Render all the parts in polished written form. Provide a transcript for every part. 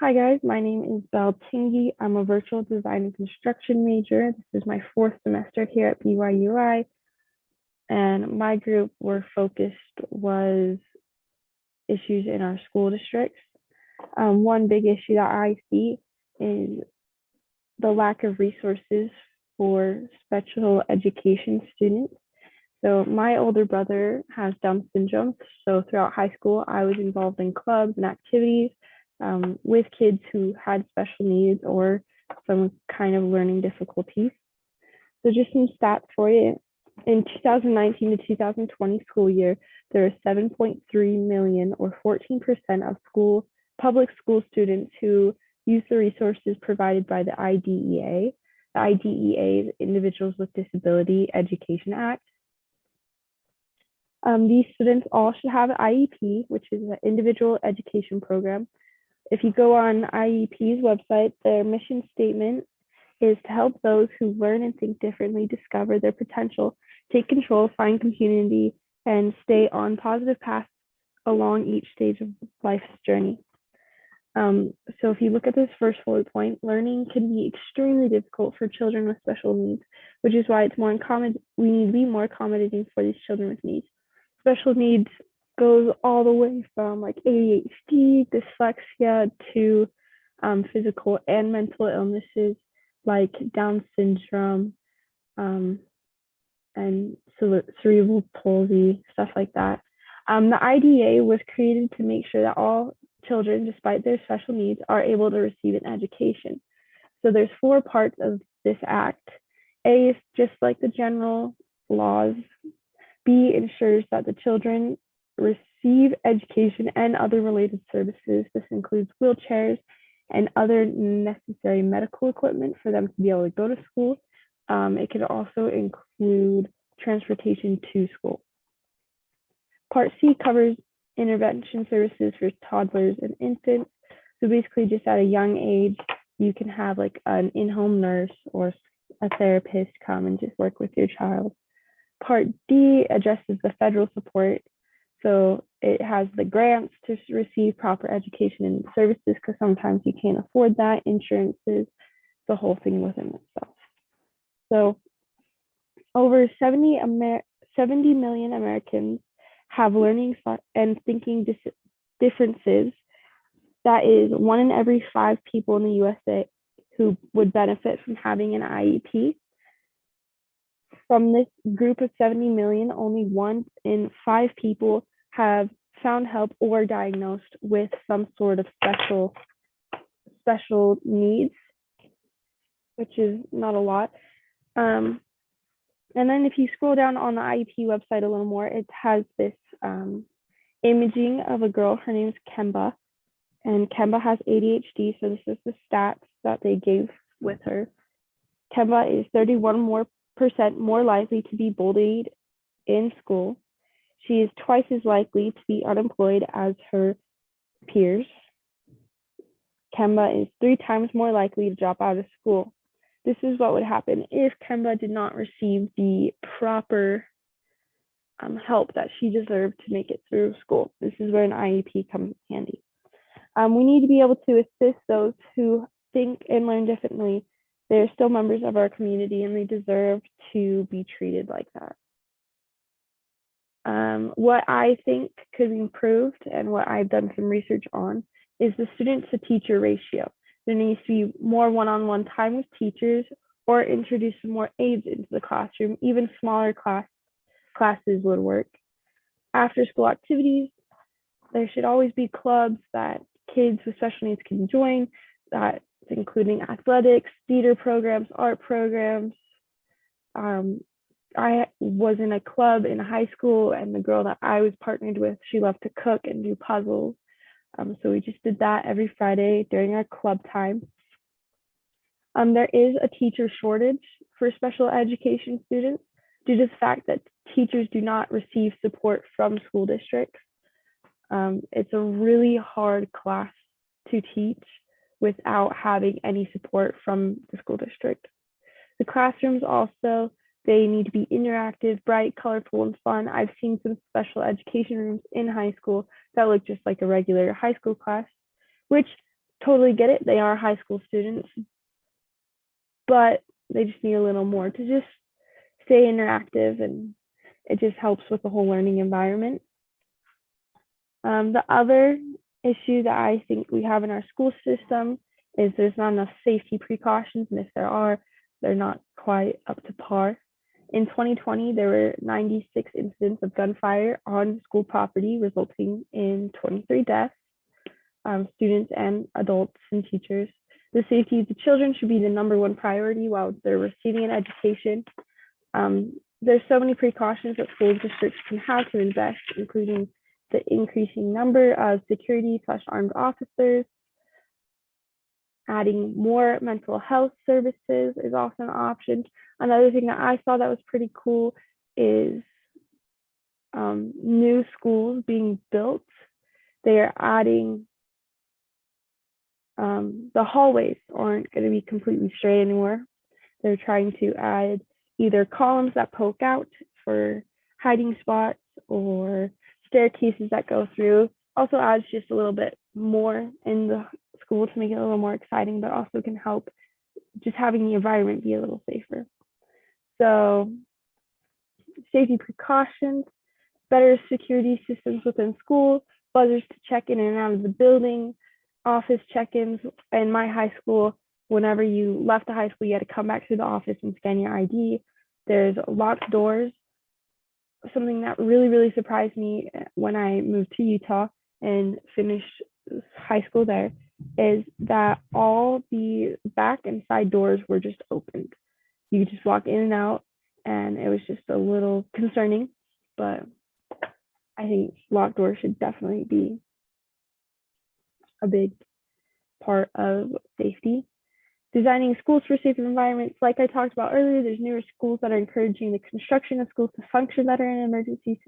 Hi guys, my name is Belle Tingy. I'm a virtual design and construction major. This is my fourth semester here at BYUI, and my group were focused was issues in our school districts. One big issue that I see is the lack of resources for special education students. So my older brother has Down syndrome. So throughout high school, I was involved in clubs and activities with kids who had special needs or some kind of learning difficulties. So just some stats for you. In 2019 to 2020 school year, there are 7.3 million or 14% of public school students who use the resources provided by the IDEA. The IDEA is Individuals with Disability Education Act. These students all should have an IEP, which is an individual education program. If you go on IEP's website, their mission statement is to help those who learn and think differently discover their potential, take control, find community, and stay on positive paths along each stage of life's journey. So if you look at this first bullet point, learning can be extremely difficult for children with special needs, which is why we need to be more accommodating for these children with needs. Special needs goes all the way from like ADHD, dyslexia to physical and mental illnesses like Down syndrome and cerebral palsy, stuff like that. The IDEA was created to make sure that all children, despite their special needs, are able to receive an education. So there's 4 parts of this act. A is just like the general laws. B ensures that the children receive education and other related services. This includes wheelchairs and other necessary medical equipment for them to be able to go to school. It can also include transportation to school. Part C covers intervention services for toddlers and infants. So basically just at a young age, you can have like an in-home nurse or a therapist come and just work with your child. Part D addresses the federal support. So it has the grants to receive proper education and services because sometimes you can't afford that, insurances, the whole thing within itself. So over 70 million Americans have learning and thinking differences. That is 1 in every 5 people in the USA who would benefit from having an IEP. From this group of 70 million, only 1 in 5 people have found help or diagnosed with some sort of special needs, which is not a lot. And then if you scroll down on the IEP website a little more, it has this imaging of a girl. Her name is Kemba, and Kemba has ADHD. So this is the stats that they gave with her. Kemba is 31% more likely to be bullied in school. She is twice as likely to be unemployed as her peers. Kemba is 3 times more likely to drop out of school. This is what would happen if Kemba did not receive the proper help that she deserved to make it through school. This is where an IEP comes handy. We need to be able to assist those who think and learn differently. They're still members of our community and they deserve to be treated like that. What I think could be improved and what I've done some research on is the student to teacher ratio. There needs to be more one-on-one time with teachers or introduce some more aides into the classroom. Even smaller classes would work. After school activities, there should always be clubs that kids with special needs can join, that including athletics, theater programs, art programs. I was in a club in high school, and the girl that I was partnered with, she loved to cook and do puzzles. So we just did that every Friday during our club time. There is a teacher shortage for special education students due to the fact that teachers do not receive support from school districts. It's a really hard class to teach without having any support from the school district. The classrooms also, they need to be interactive, bright, colorful, and fun. I've seen some special education rooms in high school that look just like a regular high school class, which totally get it. They are high school students, but they just need a little more to just stay interactive, and it just helps with the whole learning environment. The other issue that I think we have in our school system is there's not enough safety precautions, and if there are, they're not quite up to par. In 2020, there were 96 incidents of gunfire on school property, resulting in 23 deaths, students and adults and teachers. The safety of the children should be the #1 priority while they're receiving an education. There's so many precautions that school districts can have to invest, including the increasing number of security/armed officers. Adding more mental health services is also an option. Another thing that I saw that was pretty cool is new schools being built. They are adding, the hallways aren't going to be completely straight anymore. They're trying to add either columns that poke out for hiding spots or staircases that go through. Also adds just a little bit more in the school to make it a little more exciting, but also can help just having the environment be a little safer. So safety precautions, better security systems within school, buzzers to check in and out of the building, office check-ins. In my high school, whenever you left the high school, you had to come back to the office and scan your ID. There's locked doors. Something that really, really surprised me when I moved to Utah and finished high school there is that all the back and side doors were just opened. You could just walk in and out, and it was just a little concerning, but I think locked doors should definitely be a big part of safety. Designing schools for safer environments. Like I talked about earlier, there's newer schools that are encouraging the construction of schools to function better in emergency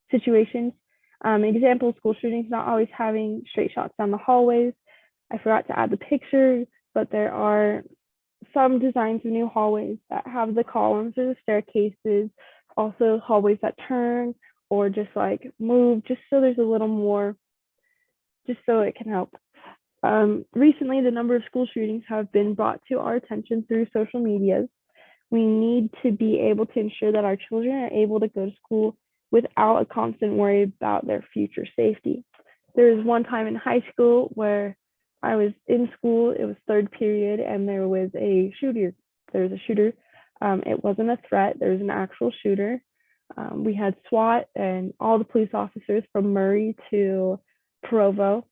situations. Example, school shootings not always having straight shots down the hallways. I forgot to add the picture, but there are some designs of new hallways that have the columns or the staircases, also hallways that turn or just like move, just so there's a little more, just so it can help. Recently, the number of school shootings have been brought to our attention through social media. We need to be able to ensure that our children are able to go to school without a constant worry about their future safety. There was one time in high school where I was in school, it was third period, and there was a shooter. It wasn't a threat, there was an actual shooter. We had SWAT and all the police officers from Murray to Provo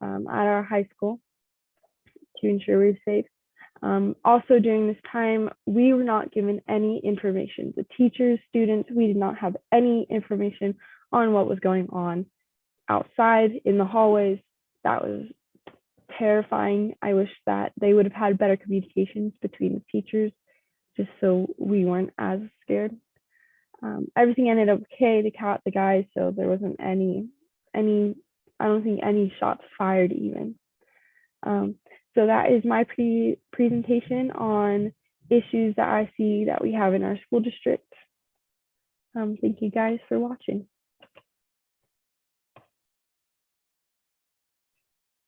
at our high school to ensure we were safe. Also during this time, we were not given any information. The teachers, students, we did not have any information on what was going on outside in the hallways. That was terrifying. I wish that they would have had better communications between the teachers, just so we weren't as scared. Everything ended up okay. They caught the guys, so there wasn't any. I don't think any shots fired even. So that is my presentation on issues that I see that we have in our school district. Thank you guys for watching.